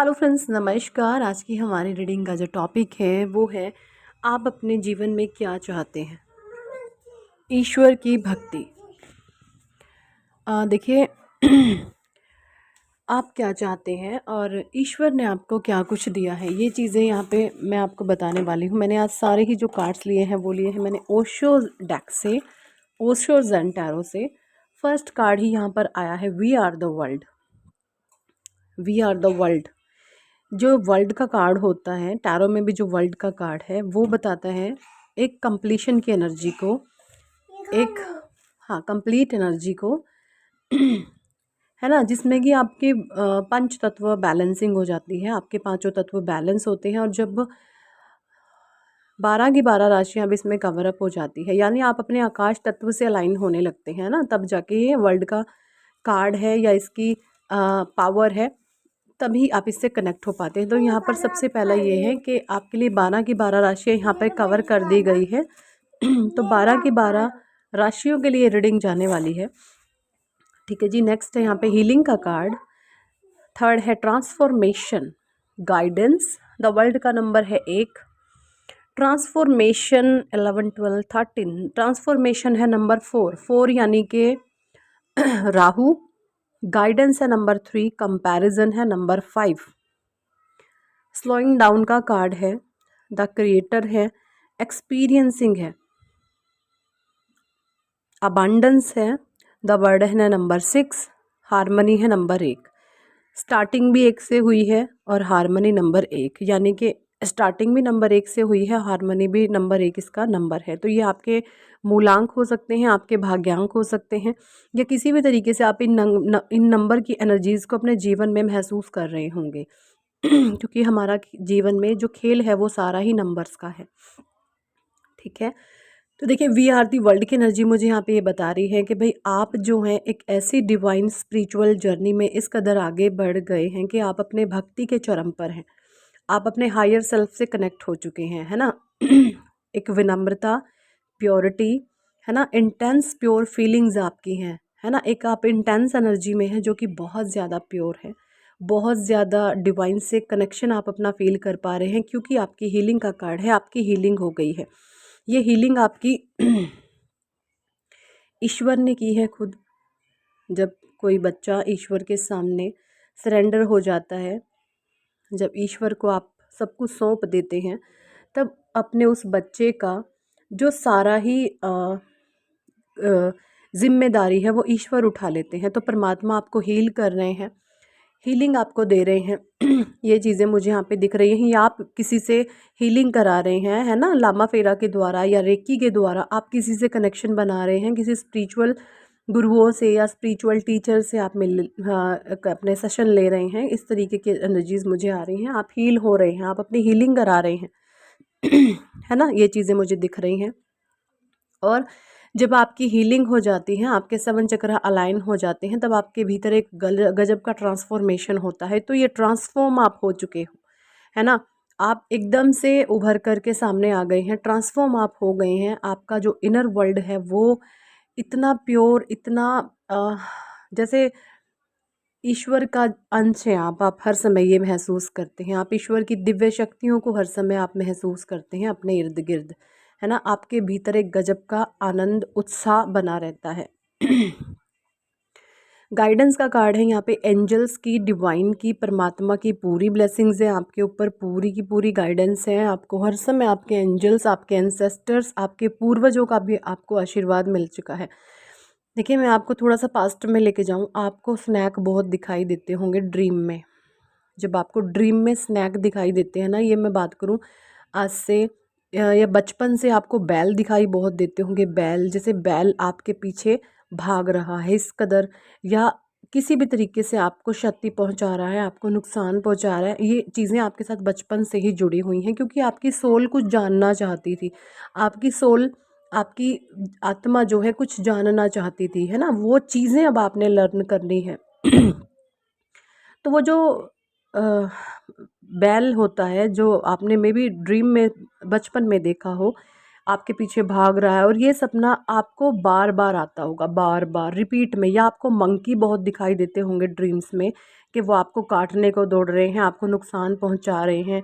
Hello friends, नमस्कार। आज की हमारी रीडिंग का जो टॉपिक है वो है आप अपने जीवन में क्या चाहते हैं। ईश्वर की भक्ति। देखिए आप क्या चाहते हैं और ईश्वर ने आपको क्या कुछ दिया है, ये चीज़ें यहाँ पे मैं आपको बताने वाली हूँ। मैंने आज सारे ही जो कार्ड्स लिए हैं वो लिए हैं मैंने ओशो डेक से, ओशो ज़ेन टैरो से। फर्स्ट कार्ड ही यहाँ पर आया है, we are the world. We are the world जो वर्ल्ड का कार्ड होता है टैरो में भी, जो वर्ल्ड का कार्ड है वो बताता है एक कंप्लीशन की एनर्जी को, एक हाँ कंप्लीट एनर्जी को है ना, जिसमें कि आपके पंच तत्व बैलेंसिंग हो जाती है, आपके पांचों तत्व बैलेंस होते हैं। और जब 12 की 12 राशियां अब इसमें कवर अप हो जाती है, यानी आप अपने आकाश तत्व से अलाइन होने लगते हैं ना, तब जाके ये वर्ल्ड का कार्ड है या इसकी पावर है, तभी आप इससे कनेक्ट हो पाते हैं। तो यहाँ पर सबसे पहला ये है कि आपके लिए 12 की 12 राशियाँ यहाँ पर कवर कर दी गई है। तो 12 की 12 राशियों के लिए रीडिंग जाने वाली है। ठीक है जी। नेक्स्ट है यहाँ पे हीलिंग का कार्ड। थर्ड है ट्रांसफॉर्मेशन, गाइडेंस। द वर्ल्ड का नंबर है 1। ट्रांसफॉर्मेशन 11 12 13। ट्रांसफॉर्मेशन है नंबर 4 4 यानी कि राहु। गाइडेंस है नंबर 3। कंपैरिजन है नंबर 5। स्लोइंग डाउन का कार्ड है, द क्रिएटर है, एक्सपीरियंसिंग है, अबांडेंस है, द वर्ड है नंबर 6। हारमनी है नंबर 1। स्टार्टिंग भी 1 से हुई है और हारमनी नंबर 1, यानी कि स्टार्टिंग भी नंबर 1 से हुई है, हारमनी भी नंबर 1 इसका नंबर है। तो ये आपके मूलांक हो सकते हैं, आपके भाग्यांक हो सकते हैं, या किसी भी तरीके से आप इन नंबर की एनर्जीज़ को अपने जीवन में महसूस कर रहे होंगे क्योंकि हमारा जीवन में जो खेल है वो सारा ही नंबर्स का है। ठीक है। तो देखिए, वी आर दी वर्ल्ड की एनर्जी मुझे यहाँ पे ये बता रही है कि भाई आप जो हैं एक ऐसी डिवाइन स्पिरिचुअल जर्नी में इस कदर आगे बढ़ गए हैं कि आप अपने भक्ति के चरम पर हैं। आप अपने हायर सेल्फ से कनेक्ट हो चुके हैं, है ना। एक विनम्रता, प्योरिटी, है ना, इंटेंस प्योर फीलिंग्स आपकी हैं, है ना। एक आप इंटेंस एनर्जी में है जो कि बहुत ज़्यादा प्योर है, बहुत ज़्यादा डिवाइन से कनेक्शन आप अपना फील कर पा रहे हैं, क्योंकि आपकी हीलिंग का कार्ड है, आपकी हीलिंग हो गई है। ये हीलिंग आपकी ईश्वर ने की है खुद। जब कोई बच्चा ईश्वर के सामने सरेंडर हो जाता है, जब ईश्वर को आप सब कुछ सौंप देते हैं, तब अपने उस बच्चे का जो सारा ही जिम्मेदारी है वो ईश्वर उठा लेते हैं। तो परमात्मा आपको हील कर रहे हैं, हीलिंग आपको दे रहे हैं। ये चीज़ें मुझे यहाँ पे दिख रही हैं, या आप किसी से हीलिंग करा रहे हैं, है ना, लामा फेरा के द्वारा या रेकी के द्वारा आप किसी से कनेक्शन बना रहे हैं, किसी स्पिरिचुअल गुरुओं से या स्पिरिचुअल टीचर से आप अपने सेशन ले रहे हैं। इस तरीके की एनर्जीज मुझे आ रही हैं, आप हील हो रहे हैं, आप अपनी हीलिंग करा रहे हैं। है ना, ये चीज़ें मुझे दिख रही हैं। और जब आपकी हीलिंग हो जाती है, आपके 7 चक्र अलाइन हो जाते हैं, तब आपके भीतर एक गजब का ट्रांसफॉर्मेशन होता है। तो ये ट्रांसफॉर्म आप हो चुके हो, है ना। आप एकदम से उभर करके सामने आ गए हैं, ट्रांसफॉर्म आप हो गए हैं। आपका जो इनर वर्ल्ड है वो इतना प्योर, इतना जैसे ईश्वर का अंश है आप हर समय ये महसूस करते हैं। आप ईश्वर की दिव्य शक्तियों को हर समय आप महसूस करते हैं अपने इर्द गिर्द, है ना। आपके भीतर एक गजब का आनंद, उत्साह बना रहता है। गाइडेंस का कार्ड है यहाँ पे, एंजल्स की, डिवाइन की, परमात्मा की पूरी ब्लेसिंग्स है आपके ऊपर, पूरी की पूरी गाइडेंस है आपको हर समय। आपके एंजल्स, आपके एंसेस्टर्स, आपके पूर्वजों का भी आपको आशीर्वाद मिल चुका है। देखिए, मैं आपको थोड़ा सा पास्ट में लेके जाऊँ। आपको स्नैक बहुत दिखाई देते होंगे ड्रीम में। जब आपको ड्रीम में स्नैक दिखाई देते हैं ना, ये मैं बात करूँ आज से या बचपन से, आपको बैल दिखाई बहुत देते होंगे। बैल, जैसे बैल आपके पीछे भाग रहा है इस कदर, या किसी भी तरीके से आपको क्षति पहुंचा रहा है, आपको नुकसान पहुंचा रहा है। ये चीज़ें आपके साथ बचपन से ही जुड़ी हुई हैं, क्योंकि आपकी सोल कुछ जानना चाहती थी। आपकी सोल, आपकी आत्मा जो है कुछ जानना चाहती थी, है ना। वो चीज़ें अब आपने लर्न करनी है। तो वो जो अ, बैल होता है, जो आपने मे बी ड्रीम में बचपन में देखा हो, आपके पीछे भाग रहा है, और ये सपना आपको बार बार आता होगा, बार बार रिपीट में, या आपको मंकी बहुत दिखाई देते होंगे ड्रीम्स में कि वो आपको काटने को दौड़ रहे हैं, आपको नुकसान पहुंचा रहे हैं।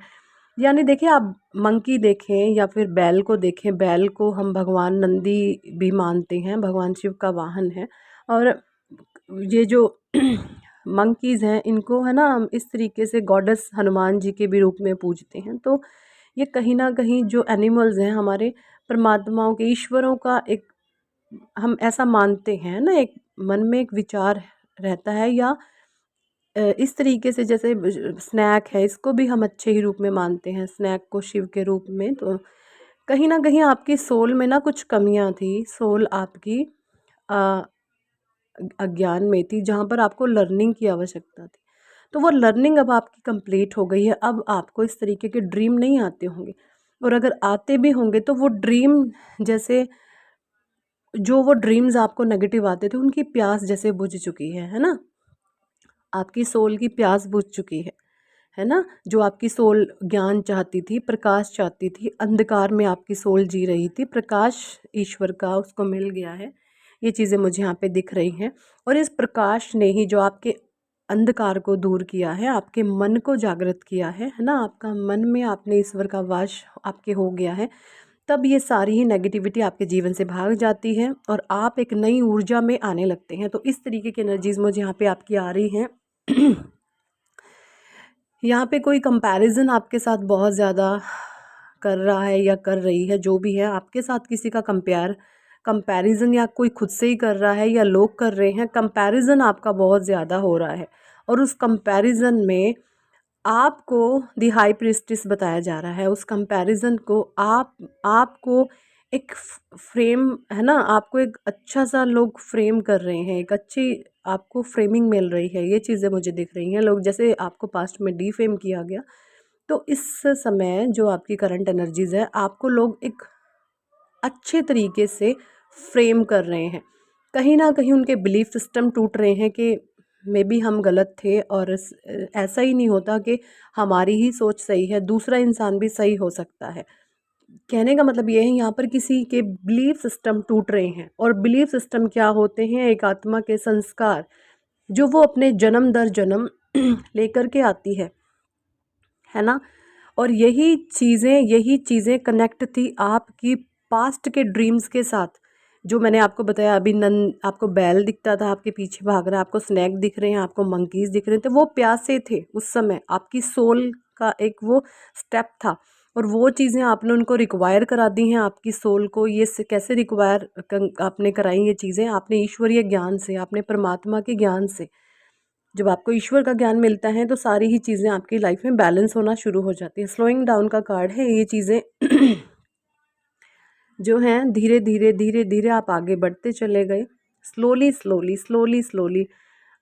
यानी देखिए, आप मंकी देखें या फिर बैल को देखें, बैल को हम भगवान नंदी भी मानते हैं, भगवान शिव का वाहन है। और ये जो मंकीज़ हैं, इनको है ना हम इस तरीके से गॉडेस हनुमान जी के भी रूप में पूजते हैं। तो ये कहीं ना कहीं जो एनिमल्स हैं हमारे परमात्माओं के, ईश्वरों का एक, हम ऐसा मानते हैं ना, एक मन में एक विचार रहता है। या इस तरीके से जैसे स्नैक है, इसको भी हम अच्छे ही रूप में मानते हैं, स्नैक को शिव के रूप में। तो कहीं ना कहीं आपकी सोल में ना कुछ कमियां थी, सोल आपकी अ, अज्ञान में थी, जहाँ पर आपको लर्निंग की आवश्यकता थी। तो वो लर्निंग अब आपकी कंप्लीट हो गई है। अब आपको इस तरीके के ड्रीम नहीं आते होंगे, और अगर आते भी होंगे तो वो ड्रीम जैसे, जो वो ड्रीम्स आपको नेगेटिव आते थे, उनकी प्यास जैसे बुझ चुकी है ना। आपकी सोल की प्यास बुझ चुकी है ना। जो आपकी सोल ज्ञान चाहती थी, प्रकाश चाहती थी, अंधकार में आपकी सोल जी रही थी, प्रकाश ईश्वर का उसको मिल गया है। ये चीज़ें मुझे यहाँ पे दिख रही हैं। और इस प्रकाश ने ही जो आपके अंधकार को दूर किया है, आपके मन को जागृत किया है ना। आपका मन में आपने ईश्वर का वास आपके हो गया है, तब ये सारी ही नेगेटिविटी आपके जीवन से भाग जाती है और आप एक नई ऊर्जा में आने लगते हैं। तो इस तरीके की एनर्जीज मुझे यहाँ पे आपकी आ रही हैं। यहाँ पे कोई कंपैरिजन आपके साथ बहुत ज़्यादा कर रहा है या कर रही है, जो भी है आपके साथ किसी का कंपैरिजन या कोई खुद से ही कर रहा है या लोग कर रहे हैं, कंपैरिजन आपका बहुत ज़्यादा हो रहा है। और उस कंपैरिजन में आपको दी हाई प्रीस्टिस बताया जा रहा है। उस कंपैरिजन को आपको एक फ्रेम है ना, आपको एक अच्छा सा लोग फ्रेम कर रहे हैं, एक अच्छी आपको फ्रेमिंग मिल रही है। ये चीज़ें मुझे दिख रही हैं। लोग जैसे आपको पास्ट में डिफेम किया गया, तो इस समय जो आपकी करंट एनर्जीज है, आपको लोग एक अच्छे तरीके से फ्रेम कर रहे हैं। कहीं ना कहीं उनके बिलीफ सिस्टम टूट रहे हैं कि मे बी हम गलत थे, और ऐसा ही नहीं होता कि हमारी ही सोच सही है, दूसरा इंसान भी सही हो सकता है। कहने का मतलब ये है, यहाँ पर किसी के बिलीफ सिस्टम टूट रहे हैं। और बिलीफ सिस्टम क्या होते हैं? एक आत्मा के संस्कार, जो वो अपने जन्म दर जन्म लेकर के आती है ना। और यही चीज़ें कनेक्ट थी आपकी पास्ट के ड्रीम्स के साथ। जो मैंने आपको बताया अभी, आपको बैल दिखता था आपके पीछे भाग रहा है, आपको स्नैक दिख रहे हैं, आपको मंकीज़ दिख रहे थे, वो प्यासे थे उस समय। आपकी सोल का एक वो स्टेप था, और वो चीज़ें आपने उनको रिक्वायर करा दी हैं आपकी सोल को। ये कैसे रिक्वायर आपने कराई ये चीज़ें? आपने ईश्वरीय ज्ञान से, आपने परमात्मा के ज्ञान से। जब आपको ईश्वर का ज्ञान मिलता है तो सारी ही चीज़ें आपकी लाइफ में बैलेंस होना शुरू हो जाती है। स्लोइंग डाउन का कार्ड है ये चीज़ें। जो हैं, धीरे धीरे धीरे धीरे आप आगे बढ़ते चले गए, स्लोली स्लोली स्लोली स्लोली।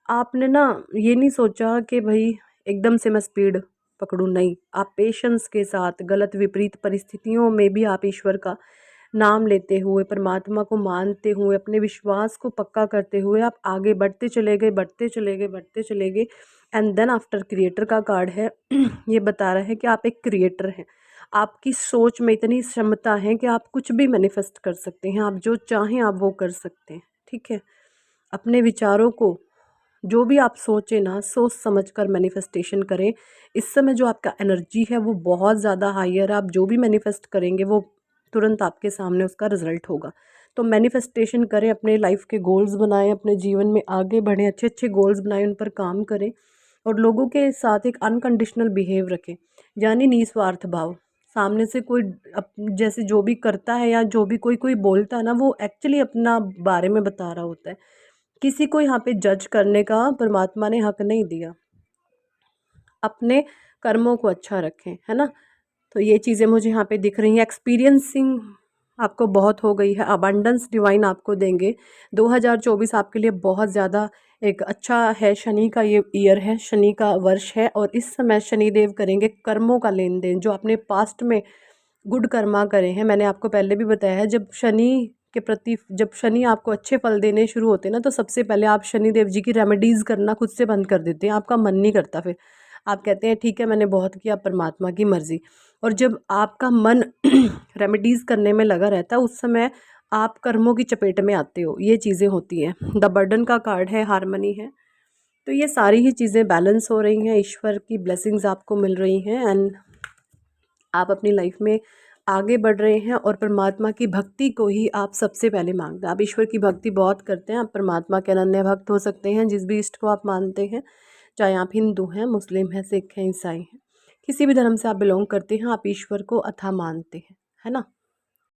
आपने ना ये नहीं सोचा कि भाई एकदम से मैं स्पीड पकड़ूं, नहीं। आप पेशेंस के साथ, गलत विपरीत परिस्थितियों में भी आप ईश्वर का नाम लेते हुए, परमात्मा को मानते हुए, अपने विश्वास को पक्का करते हुए आप आगे बढ़ते चले गए, बढ़ते चले गए, बढ़ते चले गए। एंड देन आफ्टर, क्रिएटर का कार्ड है। ये बता रहा है कि आप एक क्रिएटर हैं। आपकी सोच में इतनी क्षमता है कि आप कुछ भी मैनिफेस्ट कर सकते हैं, आप जो चाहें आप वो कर सकते हैं। ठीक है, अपने विचारों को, जो भी आप सोचें ना, सोच समझ कर मैनिफेस्टेशन करें। इस समय जो आपका एनर्जी है वो बहुत ज़्यादा हायर है। आप जो भी मैनिफेस्ट करेंगे वो तुरंत आपके सामने उसका रिजल्ट होगा। तो मैनिफेस्टेशन करें, अपने लाइफ के गोल्स बनाएं, अपने जीवन में आगे बढ़ें, अच्छे अच्छे गोल्स बनाएं, उन पर काम करें, और लोगों के साथ एक अनकंडीशनल बिहेव रखें, यानी निस्वार्थ भाव। सामने से कोई जैसे जो भी करता है या जो भी कोई कोई बोलता है ना, वो एक्चुअली अपना बारे में बता रहा होता है। किसी को यहाँ पे जज करने का परमात्मा ने हक नहीं दिया। अपने कर्मों को अच्छा रखें, है ना। तो ये चीज़ें मुझे यहाँ पे दिख रही हैं। एक्सपीरियंसिंग आपको बहुत हो गई है, अबंडेंस डिवाइन आपको देंगे। 2024 आपके लिए बहुत ज़्यादा एक अच्छा है। शनि का ये ईयर है, शनि का वर्ष है, और इस समय शनिदेव करेंगे कर्मों का लेन देन। जो आपने पास्ट में गुड कर्मा करे हैं, मैंने आपको पहले भी बताया है, जब शनि के प्रति, जब शनि आपको अच्छे फल देने शुरू होते हैं ना, तो सबसे पहले आप शनिदेव जी की रेमेडीज़ करना खुद से बंद कर देते हैं। आपका मन नहीं करता, फिर आप कहते हैं ठीक है मैंने बहुत किया, परमात्मा की मर्ज़ी। और जब आपका मन रेमेडीज़ करने में लगा रहता है उस समय आप कर्मों की चपेट में आते हो, ये चीज़ें होती हैं। द बर्डन का कार्ड है, हार्मनी है। तो ये सारी ही चीज़ें बैलेंस हो रही हैं, ईश्वर की ब्लेसिंग्स आपको मिल रही हैं एंड आप अपनी लाइफ में आगे बढ़ रहे हैं और परमात्मा की भक्ति को ही आप सबसे पहले मांगते हैं। आप ईश्वर की भक्ति बहुत करते हैं, आप परमात्मा के अनन्य भक्त हो सकते हैं जिस भी इष्ट को आप मानते हैं, चाहे आप हिंदू हैं, मुस्लिम हैं, सिख हैं, ईसाई हैं, किसी भी धर्म से आप बिलोंग करते हैं, आप ईश्वर को अथाह मानते हैं, है ना।